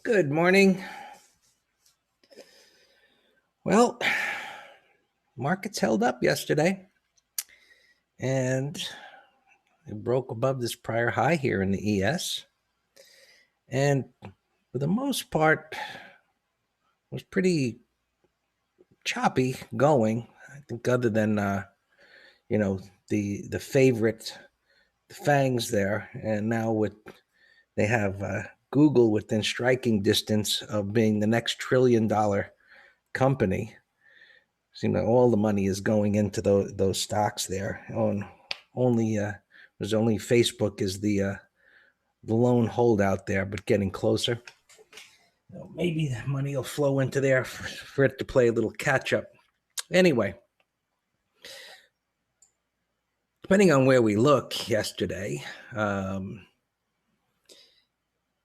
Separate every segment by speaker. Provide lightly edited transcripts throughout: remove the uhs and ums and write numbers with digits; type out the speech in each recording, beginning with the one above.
Speaker 1: Good morning. Well, markets held up yesterday and it broke above this prior high here in the ES. And for the most part, was pretty choppy going. I think other than the favorite the fangs there, and now they have Google within striking distance of being the next $1 trillion company. So, all the money is going into those stocks there. Only Facebook is the lone holdout there, but getting closer. Maybe the money will flow into there for it to play a little catch up. Anyway, depending on where we look yesterday,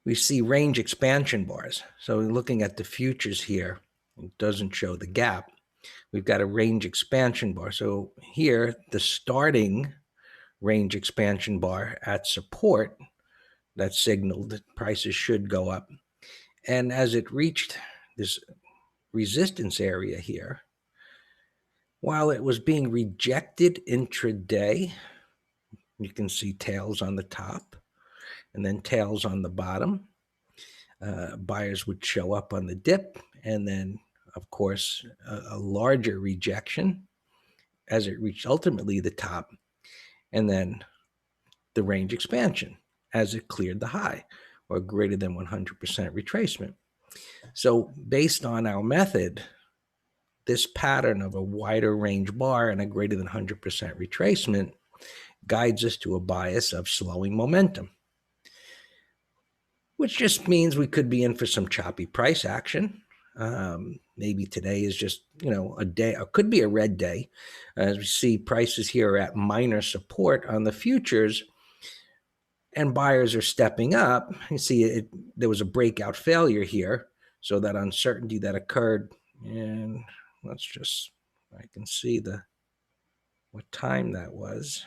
Speaker 1: we see range expansion bars. So looking at the futures here, it doesn't show the gap. We've got a range expansion bar. So here, the starting range expansion bar at support that signaled that prices should go up. And as it reached this resistance area here, while it was being rejected intraday, you can see tails on the top and then tails on the bottom. Buyers would show up on the dip, and then, of course, a larger rejection as it reached ultimately the top, and then the range expansion as it cleared the high, or greater than 100% retracement. So based on our method, this pattern of a wider range bar and a greater than 100% retracement guides us to a bias of slowing momentum, which just means we could be in for some choppy price action. Maybe today is just, a day, or could be a red day. As we see prices here are at minor support on the futures, and buyers are stepping up. You see there was a breakout failure here. So that uncertainty that occurred, and I can see what time that was.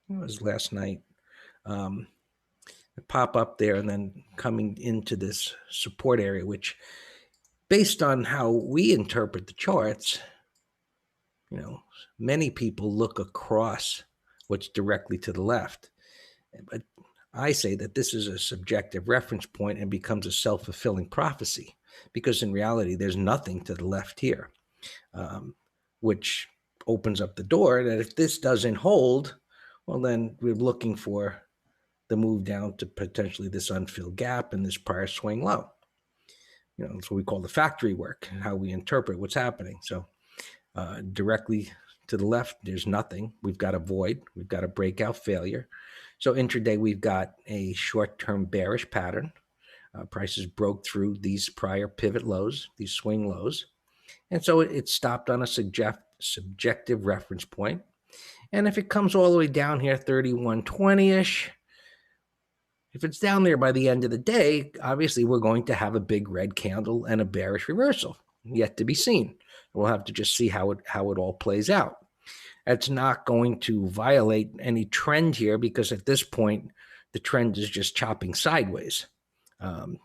Speaker 1: It was last night. Pop up there and then coming into this support area, which based on how we interpret the charts, many people look across what's directly to the left. But I say that this is a subjective reference point and becomes a self-fulfilling prophecy, because in reality, there's nothing to the left here, which opens up the door that if this doesn't hold, well, then we're looking for the move down to potentially this unfilled gap and this prior swing low. That's what we call the factory work, how we interpret what's happening. So directly to the left, there's nothing. We've got a void. We've got a breakout failure. So intraday, we've got a short-term bearish pattern. Prices broke through these prior pivot lows, these swing lows. And so it stopped on a subjective reference point. And if it comes all the way down here, 3120-ish, if it's down there by the end of the day, obviously we're going to have a big red candle and a bearish reversal, yet to be seen. We'll have to just see how it all plays out. It's not going to violate any trend here, because at this point, the trend is just chopping sideways.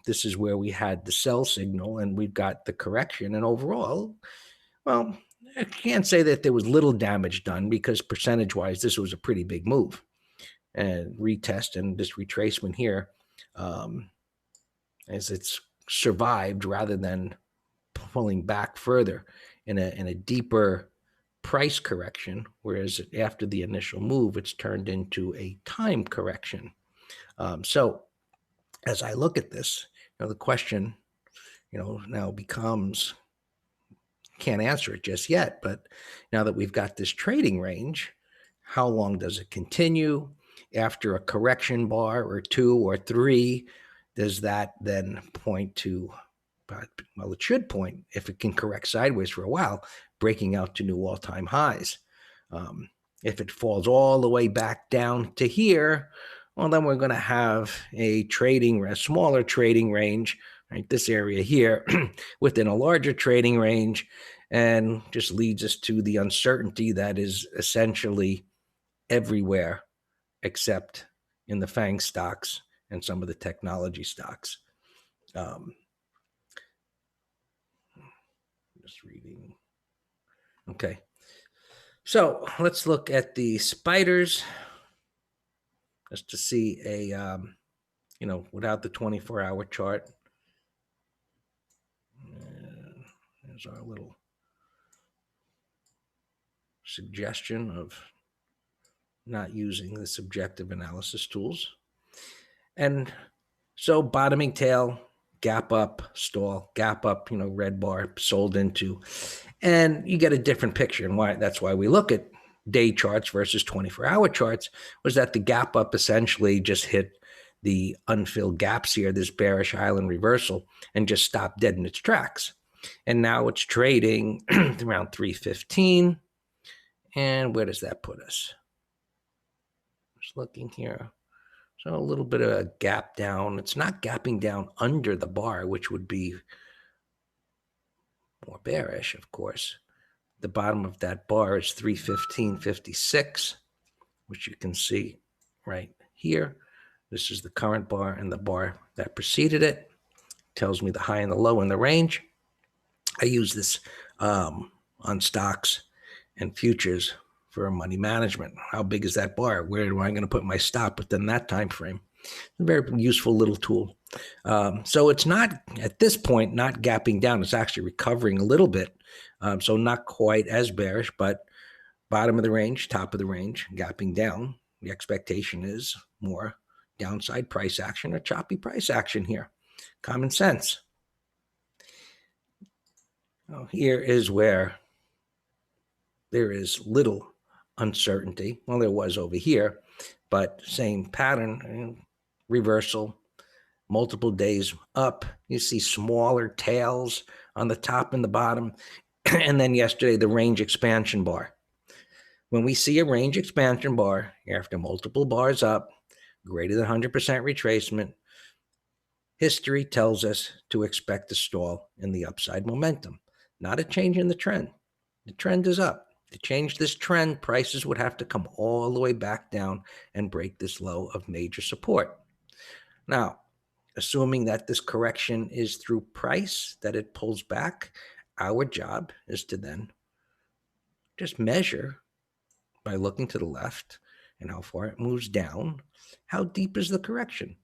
Speaker 1: This is where we had the sell signal and we've got the correction. And overall, well, I can't say that there was little damage done, because percentage-wise, this was a pretty big move. And retest and this retracement here, as it's survived rather than pulling back further in a deeper price correction, whereas after the initial move, it's turned into a time correction. So as I look at this, the question, now becomes, can't answer it just yet, but now that we've got this trading range, how long does it continue? After a correction bar or two or three, does that then point to, well, it should point, if it can correct sideways for a while, breaking out to new all-time highs. If it falls all the way back down to here, well, then we're going to have a smaller trading range, right? This area here within a larger trading range, and just leads us to the uncertainty that is essentially everywhere except in the FANG stocks and some of the technology stocks. Just reading. Okay. So let's look at the spiders just to see a, without the 24-hour chart. There's our little suggestion of not using the subjective analysis tools. And so bottoming tail, gap up, stall, gap up, red bar sold into. And you get a different picture. And that's why we look at day charts versus 24-hour charts, was that the gap up essentially just hit the unfilled gaps here, this bearish island reversal, and just stopped dead in its tracks. And now it's trading around 315. And where does that put us? Just looking here. So a little bit of a gap down. It's not gapping down under the bar, which would be more bearish, of course. The bottom of that bar is 315.56, which you can see right here. This is the current bar, and the bar that preceded it tells me the high and the low in the range. I use this on stocks and futures for money management. How big is that bar? Where am I going to put my stop within that time frame? A very useful little tool. So it's not, at this point, not gapping down. It's actually recovering a little bit. So not quite as bearish, but bottom of the range, top of the range, gapping down. The expectation is more downside price action or choppy price action here. Common sense. Well, here is where there is little uncertainty. Well, there was over here, but same pattern, reversal, multiple days up. You see smaller tails on the top and the bottom. And then yesterday, the range expansion bar. When we see a range expansion bar after multiple bars up, greater than 100% retracement, history tells us to expect a stall in the upside momentum, not a change in the trend. The trend is up. To change this trend, prices would have to come all the way back down and break this low of major support. Now, assuming that this correction is through price, that it pulls back, our job is to then just measure by looking to the left and how far it moves down, how deep is the correction.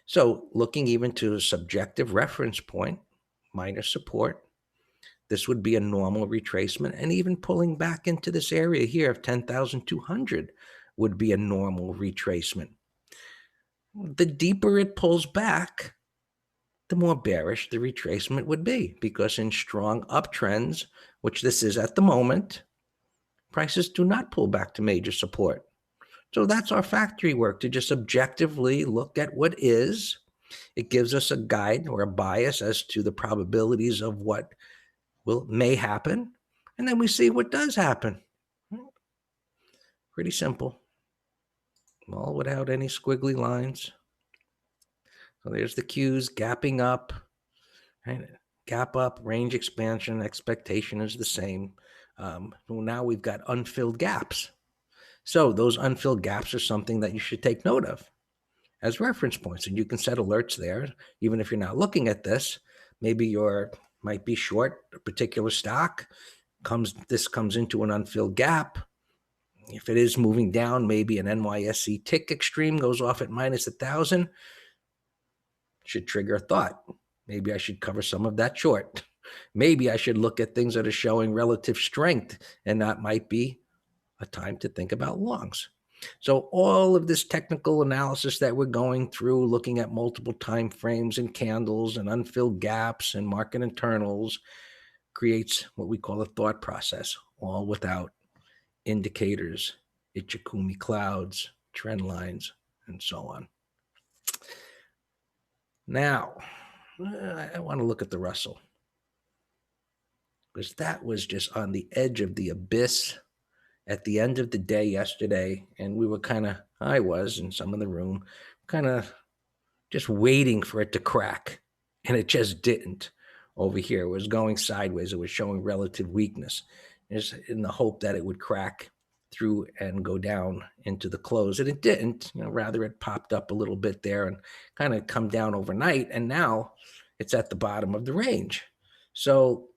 Speaker 1: So looking even to a subjective reference point, minor support, this would be a normal retracement, and even pulling back into this area here of 10,200 would be a normal retracement. The deeper it pulls back, the more bearish the retracement would be, because in strong uptrends, which this is at the moment, prices do not pull back to major support. So that's our factory work, to just objectively look at what is. It gives us a guide or a bias as to the probabilities of what may happen, and then we see what does happen. Pretty simple, all without any squiggly lines. So there's the cues, gapping up, right? Gap up, range expansion, expectation is the same. Now we've got unfilled gaps. So those unfilled gaps are something that you should take note of as reference points, and you can set alerts there. Even if you're not looking at this, maybe you might be short a particular stock, this comes into an unfilled gap. If it is moving down, maybe an NYSE tick extreme goes off at minus 1,000, should trigger a thought. Maybe I should cover some of that short. Maybe I should look at things that are showing relative strength, and that might be a time to think about longs. So all of this technical analysis that we're going through, looking at multiple time frames and candles and unfilled gaps and market internals, creates what we call a thought process, all without indicators, Ichikumi clouds, trend lines, and so on. Now, I want to look at the Russell, because that was just on the edge of the abyss at the end of the day yesterday, and we were I was in some of the room, kind of just waiting for it to crack, and it just didn't. Over here, it was going sideways. It was showing relative weakness, just in the hope that it would crack through and go down into the close, and it didn't. Rather, it popped up a little bit there and kind of come down overnight, and now it's at the bottom of the range. So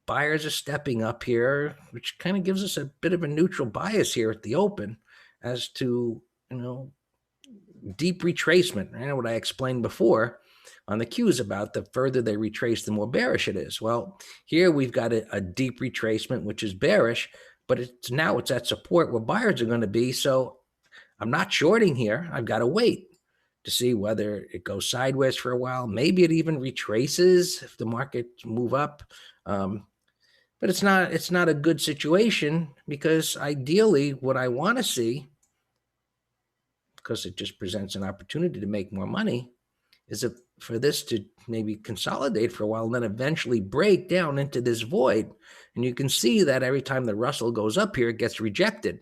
Speaker 1: buyers are stepping up here, which kind of gives us a bit of a neutral bias here at the open as to, deep retracement. Right? What I explained before on the cues about the further they retrace, the more bearish it is. Well, here we've got a deep retracement, which is bearish, but it's at support where buyers are going to be. So I'm not shorting here. I've got to wait to see whether it goes sideways for a while. Maybe it even retraces if the markets move up. But it's not a good situation, because ideally what I want to see, because it just presents an opportunity to make more money, is for this to maybe consolidate for a while and then eventually break down into this void. And you can see that every time the Russell goes up here, it gets rejected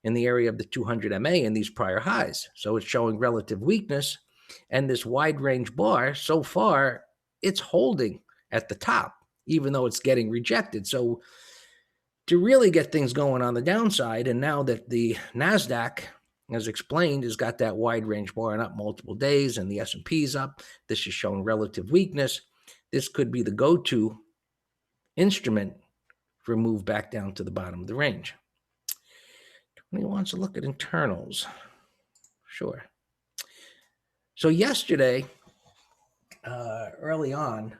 Speaker 1: in the area of the 200 MA in these prior highs. So it's showing relative weakness. And this wide range bar, so far, it's holding at the top, even though it's getting rejected. So to really get things going on the downside, and now that the NASDAQ, as explained, has got that wide range bar and up multiple days, and the S&P's up, this is showing relative weakness. This could be the go-to instrument for a move back down to the bottom of the range. He wants to look at internals. Sure. So yesterday, early on,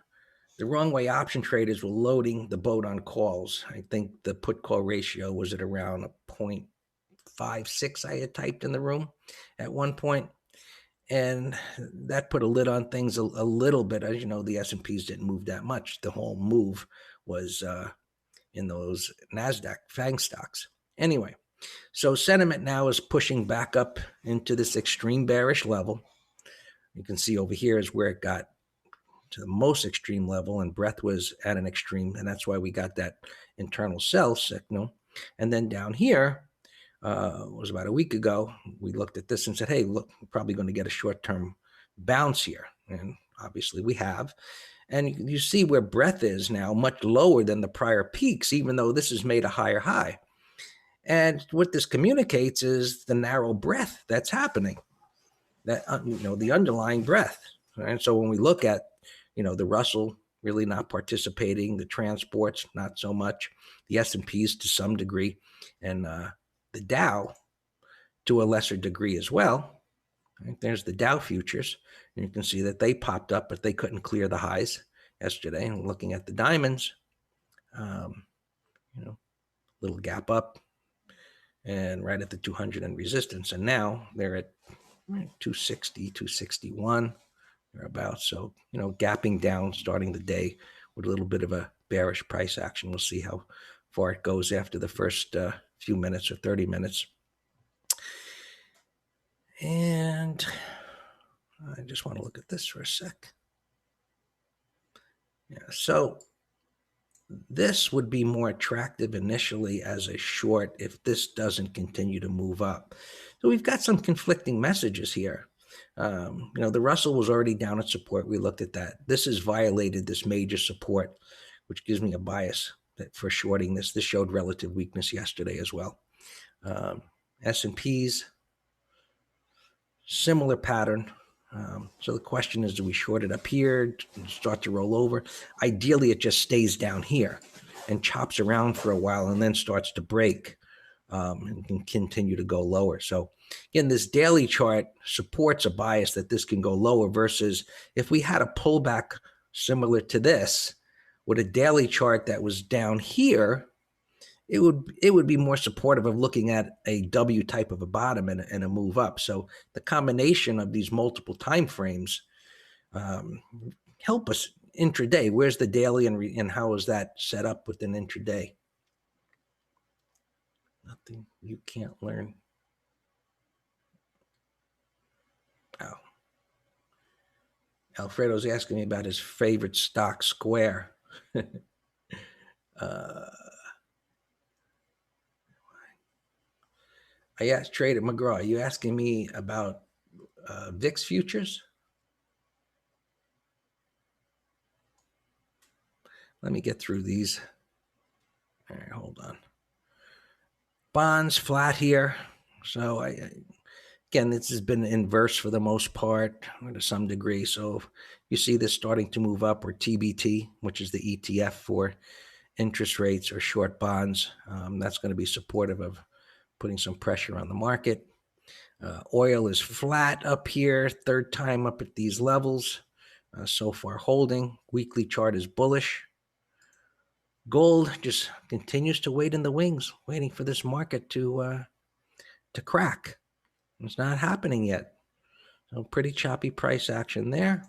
Speaker 1: the wrong way option traders were loading the boat on calls. I think the put call ratio was at around a 0.56 I had typed in the room at one point. And that put a lid on things a little bit. As you know, the S&Ps didn't move that much. The whole move was in those NASDAQ FANG stocks. Anyway, so sentiment now is pushing back up into this extreme bearish level. You can see over here is where it got to the most extreme level, and breadth was at an extreme, and that's why we got that internal sell signal. And then down here, was about a week ago, we looked at this and said, hey, look, we're probably going to get a short-term bounce here. And obviously we have. And you see where breadth is now much lower than the prior peaks, even though this has made a higher high. And what this communicates is the narrow breadth that's happening, that, the underlying breadth. And so when we look at, the Russell really not participating, the transports not so much, the S&Ps to some degree, and the Dow to a lesser degree as well. Right? There's the Dow futures, and you can see that they popped up, but they couldn't clear the highs yesterday. And looking at the diamonds, little gap up, and right at the 200 and resistance, and now they're at 260, 261. About. So, gapping down, starting the day with a little bit of a bearish price action. We'll see how far it goes after the first few minutes or 30 minutes. And I just want to look at this for a sec. Yeah, so this would be more attractive initially as a short if this doesn't continue to move up. So we've got some conflicting messages here. The Russell was already down at support. We looked at that. This has violated this major support, which gives me a bias for shorting this. This showed relative weakness yesterday as well. S&Ps, similar pattern. So the question is, do we short it up here, start to roll over? Ideally, it just stays down here and chops around for a while and then starts to break and can continue to go lower. So again, this daily chart supports a bias that this can go lower, versus if we had a pullback similar to this with a daily chart that was down here, it would be more supportive of looking at a W type of a bottom and a move up. So the combination of these multiple time frames help us intraday. Where's the daily and how is that set up within intraday? Nothing you can't learn. Oh. Alfredo's asking me about his favorite stock, Square. I asked Trader McGraw, are you asking me about VIX futures? Let me get through these. All right, hold on. Bonds flat here. So Again, this has been inverse for the most part, or to some degree. So you see this starting to move up, or TBT, which is the ETF for interest rates or short bonds. That's going to be supportive of putting some pressure on the market. Oil is flat up here, third time up at these levels. So far holding. Weekly chart is bullish. Gold just continues to wait in the wings, waiting for this market to crack. It's not happening yet. So pretty choppy price action there.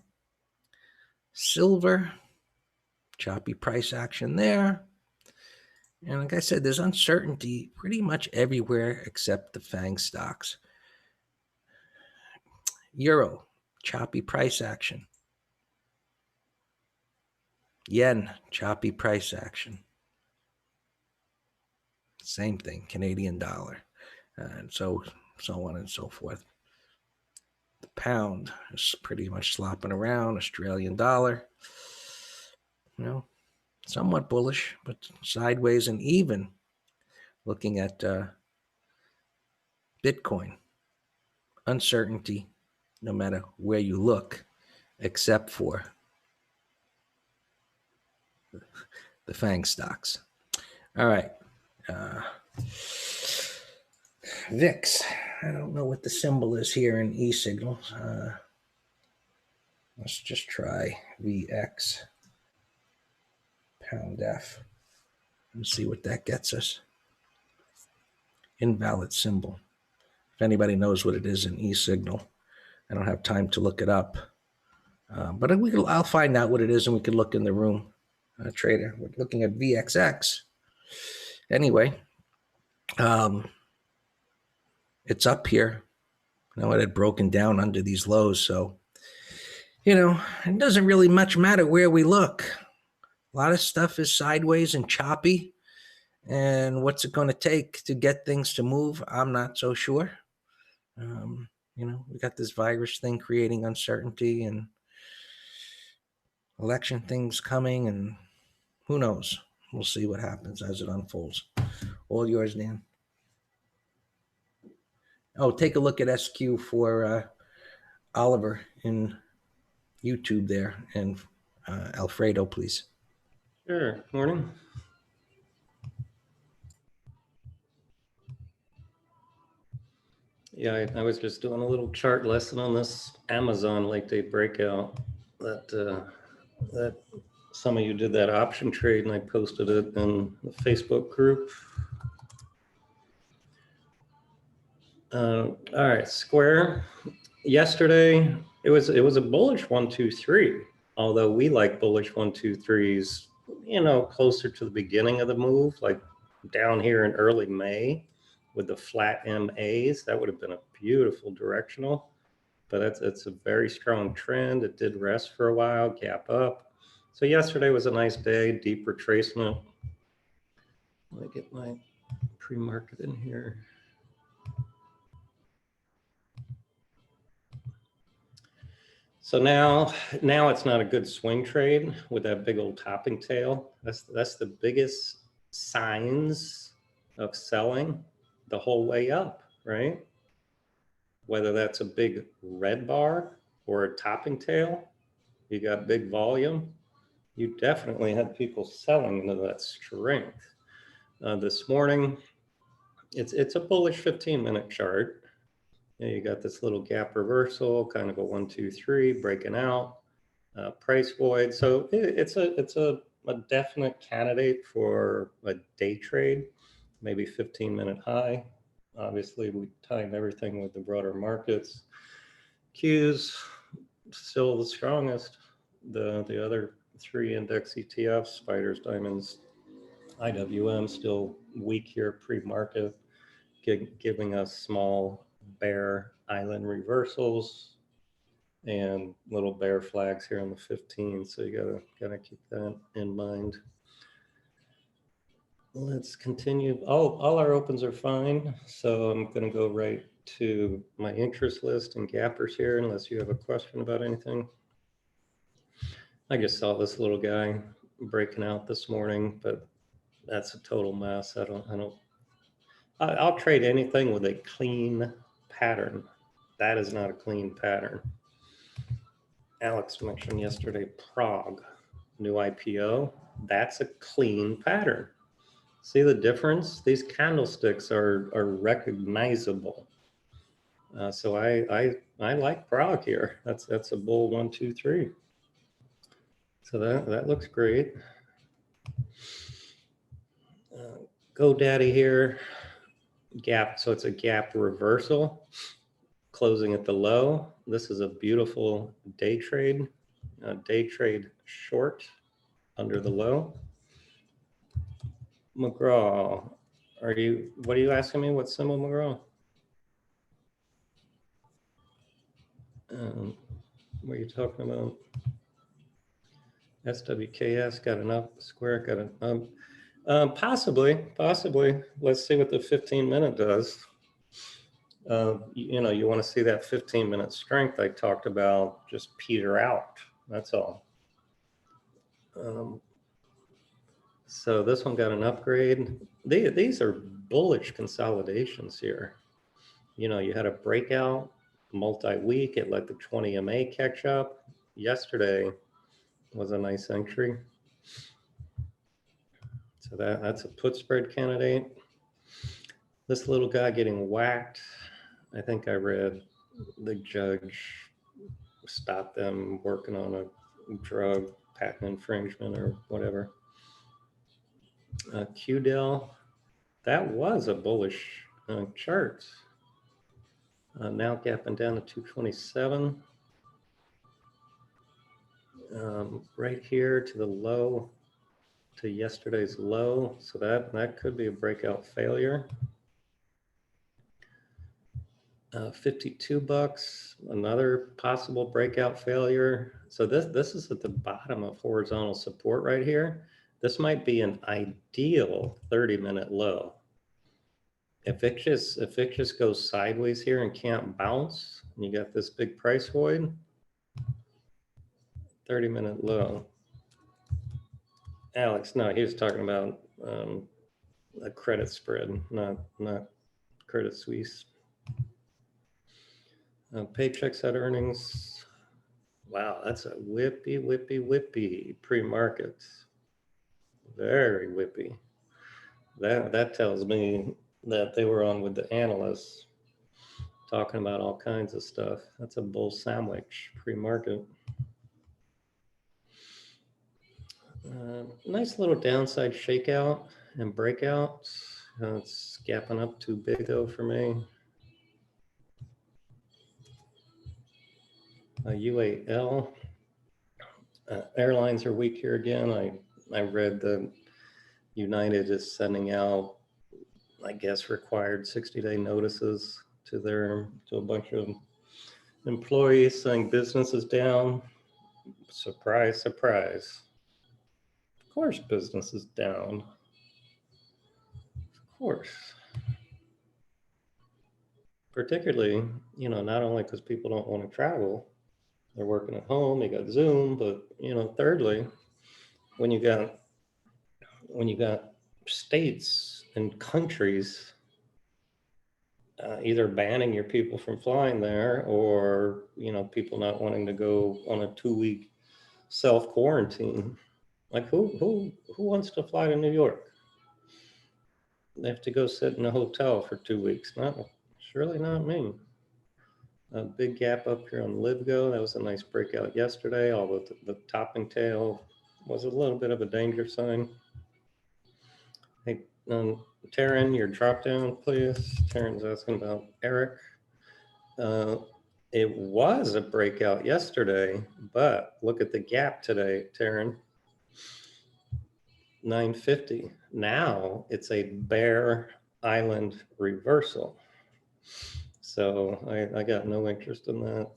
Speaker 1: Silver, choppy price action there. And like I said, there's uncertainty pretty much everywhere except the FANG stocks. Euro, choppy price action. Yen, choppy price action. Same thing, Canadian dollar. And so on and so forth. The pound is pretty much slopping around. Australian dollar, somewhat bullish, but sideways and even. Looking at Bitcoin, uncertainty no matter where you look, except for the FANG stocks. All right. VIX. I don't know what the symbol is here in e-signals. Let's just try VX pound F and see what that gets us. Invalid symbol. If anybody knows what it is in e-signal, I don't have time to look it up. But I'll find out what it is and we can look in the room. Trader, we're looking at VXX. Anyway, it's up here. Now it had broken down under these lows. So, it doesn't really much matter where we look. A lot of stuff is sideways and choppy. And what's it going to take to get things to move? I'm not so sure. We got this virus thing creating uncertainty and election things coming, and who knows? We'll see what happens as it unfolds. All yours, Dan. Oh, take a look at SQ for Oliver in YouTube there, and Alfredo, please.
Speaker 2: Sure. Morning. Yeah, I was just doing a little chart lesson on this Amazon late day breakout that some of you did that option trade, and I posted it in the Facebook group. All right, Square. Yesterday, it was a bullish 1, 2, 3. Although we like bullish 1, 2, 3s, closer to the beginning of the move, like down here in early May with the flat MAs. That would have been a beautiful directional, but it's a very strong trend. It did rest for a while, gap up. So yesterday was a nice day, deep retracement. Let me get my pre-market in here. So now it's not a good swing trade with that big old topping tail. That's the biggest signs of selling the whole way up, right? Whether that's a big red bar or a topping tail, you got big volume. You definitely had people selling into that strength. This morning, it's a bullish 15-minute chart. You got this little gap reversal, kind of a 1, 2, 3 breaking out, price void. So it's a definite candidate for a day trade, maybe 15-minute high. Obviously, we time everything with the broader markets. Qs still the strongest. The other 3 index ETFs, spiders, diamonds, IWM still weak here pre-market, giving us small bear island reversals and little bear flags here on the 15. So you gotta keep that in mind. Let's continue. All our opens are fine. So I'm gonna go right to my interest list and gappers here, unless you have a question about anything. I just saw this little guy breaking out this morning, but that's a total mess. I'll trade anything with a clean pattern. That is not a clean pattern. Alex mentioned yesterday Prague, new IPO. That's a clean pattern. See the difference? These candlesticks are recognizable. So I like Prague here. That's a bull 1, 2, 3. So that looks great. GoDaddy here, gap. So it's a gap reversal, closing at the low. This is a beautiful day trade short under the low. McGraw, what are you asking me? What symbol, McGraw? What are you talking about? SWKS got an up, Square got an up. Possibly. Let's see what the 15-minute does. You know, you want to see that 15-minute strength I talked about just peter out. That's all. So this one got an upgrade. These are bullish consolidations here. You know, you had a breakout multi-week. It let the 20 MA catch up. Yesterday was a nice entry. So that's a put spread candidate. This little guy getting whacked. I think I read the judge stopped them working on a drug patent infringement or whatever. QDEL, that was a bullish chart. Now gapping down to 227. Right here to the low, to yesterday's low. So that could be a breakout failure. 52 bucks, another possible breakout failure. So this is at the bottom of horizontal support right here. This might be an ideal 30-minute low. If it just goes sideways here and can't bounce, and you got this big price void, 30-minute low. Alex, no, he was talking about a credit spread, not Credit Suisse. Paychecks at earnings. Wow, that's a whippy pre-market. Very whippy. That tells me that they were on with the analysts talking about all kinds of stuff. That's a bull sandwich pre-market. Nice little downside shakeout and breakout. It's gapping up too big though for me. UAL. Airlines are weak here again. I read that United is sending out, I guess, required 60-day notices to a bunch of employees saying business is down. Surprise, surprise. Of course business is down. Of course. Particularly, you know, not only because people don't want to travel, they're working at home, you got Zoom, but, you know, thirdly, when you got states and countries either banning your people from flying there, or, you know, people not wanting to go on a 2-week self-quarantine. Like who wants to fly to New York? They have to go sit in a hotel for 2 weeks. Surely not me. A big gap up here on Livgo. That was a nice breakout yesterday, although the topping tail was a little bit of a danger sign. Hey, Taryn, your drop down, please. Taryn's asking about Eric. It was a breakout yesterday, but look at the gap today, Taryn. 950. Now it's a bear island reversal. So I got no interest in that.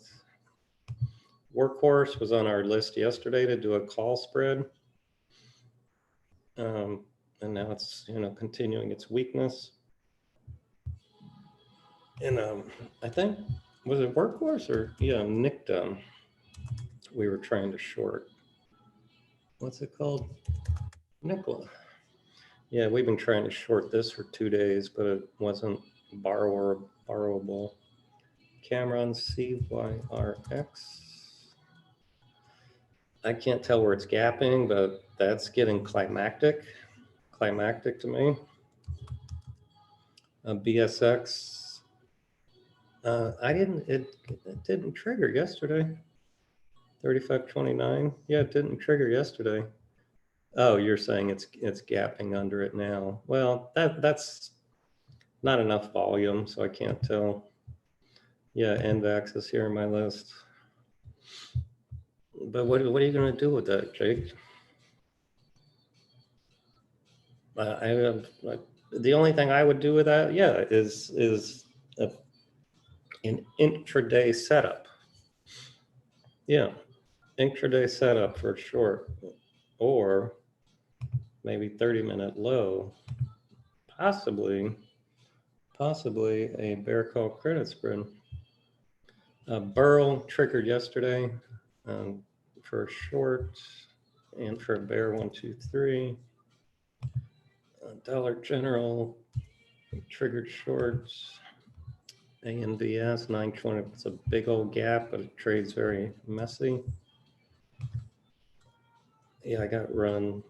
Speaker 2: Workhorse was on our list yesterday to do a call spread. And now it's, you know, continuing its weakness. And I think, was it Workhorse or, yeah, Nictum we were trying to short. What's it called? Nikola. Yeah, we've been trying to short this for 2 days, but it wasn't borrowable. Cameron CYRX. I can't tell where it's gapping, but that's getting climactic to me. BSX, it didn't trigger yesterday. 35.29. Yeah, it didn't trigger yesterday. Oh, you're saying it's gapping under it now. Well, that's not enough volume, so I can't tell. Yeah, NVAX is here in my list. But what are you going to do with that, Jake? The only thing I would do with that, yeah, is an intraday setup. Yeah, intraday setup for short, or maybe 30-minute low, possibly a bear call credit spread. Burl triggered yesterday for a short and for a bear 1, 2, 3. Dollar General triggered shorts. ANVS 920. It's a big old gap, but it trades very messy. Yeah, I got run.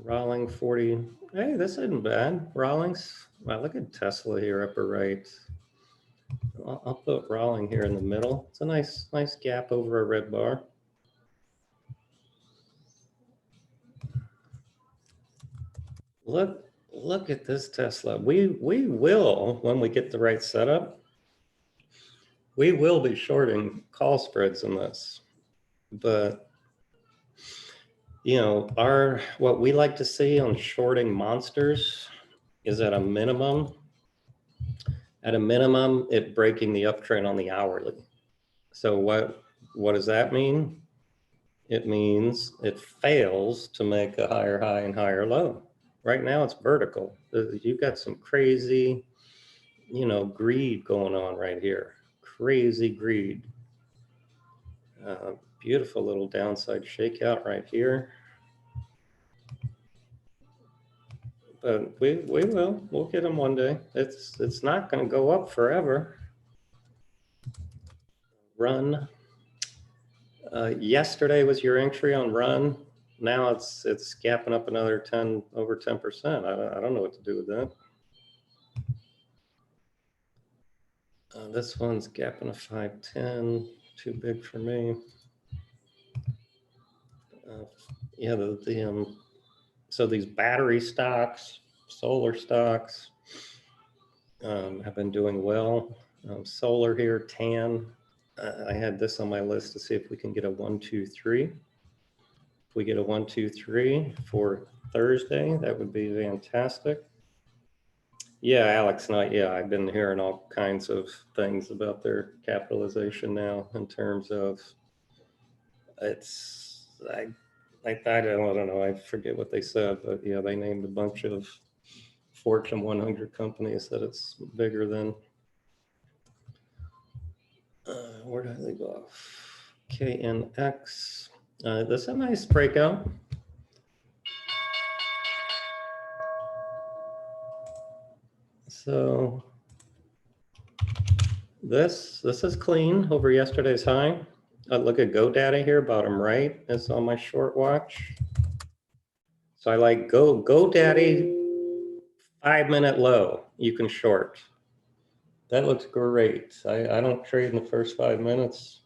Speaker 2: Rawling 40. Hey, this isn't bad. Rawlings. Wow, look at Tesla here, upper right. I'll put Rawling here in the middle. It's a nice gap over a red bar. Look at this Tesla. We will, when we get the right setup, we will be shorting call spreads in this. But you know, what we like to see on shorting monsters is at a minimum, it breaking the uptrend on the hourly. So what does that mean? It means it fails to make a higher high and higher low. Right now it's vertical. You've got some crazy, greed going on right here. Crazy greed. Beautiful little downside shakeout right here. But we'll get them one day. It's not going to go up forever. Run. Yesterday was your entry on run. Now it's gapping up another over 10%. I don't know what to do with that. This one's gapping a 510. Too big for me. Yeah, so these battery stocks, solar stocks have been doing well. Solar here, TAN. I had this on my list to see if we can get a 1, 2, 3. If we get a 1, 2, 3 for Thursday, that would be fantastic. Yeah, Alex Knight. Yeah, I've been hearing all kinds of things about their capitalization now in terms of I don't know. I forget what they said, but yeah, they named a bunch of Fortune 100 companies that it's bigger than. Where did they go off? KNX. This is a nice breakout. So this is clean over yesterday's high. Look at GoDaddy here, bottom right. It's on my short watch. So I like GoDaddy 5-minute low. You can short. That looks great. I don't trade in the first 5 minutes,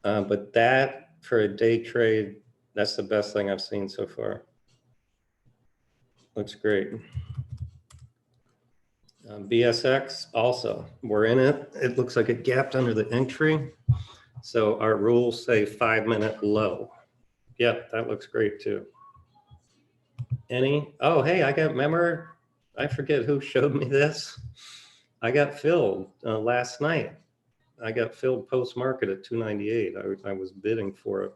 Speaker 2: but that for a day trade, that's the best thing I've seen so far. Looks great. BSX also, we're in it. It looks like it gapped under the entry. So our rules say 5-minute low. Yep, that looks great too. Oh, hey, I forget who showed me this. I got filled last night. I got filled post-market at 298. I was bidding for it.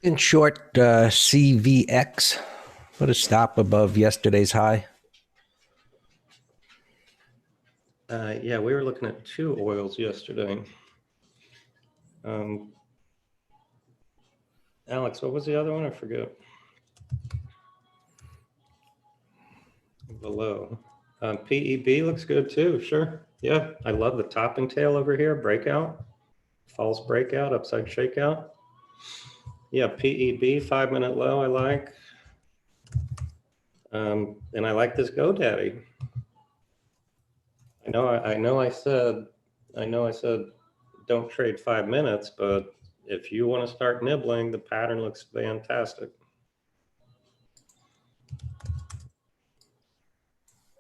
Speaker 1: In short, CVX, put a stop above yesterday's high.
Speaker 2: Yeah, we were looking at 2 oils yesterday. Alex, what was the other one? I forget. below. PEB looks good too, sure. Yeah, I love the topping tail over here, breakout, false breakout, upside shakeout. Yeah, PEB, 5-minute low, I like. And I like this GoDaddy. I know I said don't trade 5 minutes, but if you want to start nibbling, the pattern looks fantastic.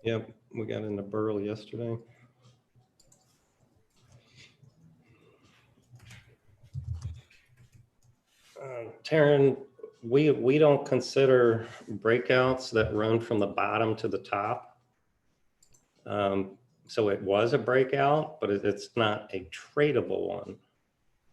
Speaker 2: Yep, we got into Burl yesterday. Taryn, we don't consider breakouts that run from the bottom to the top. So it was a breakout, but it's not a tradable one.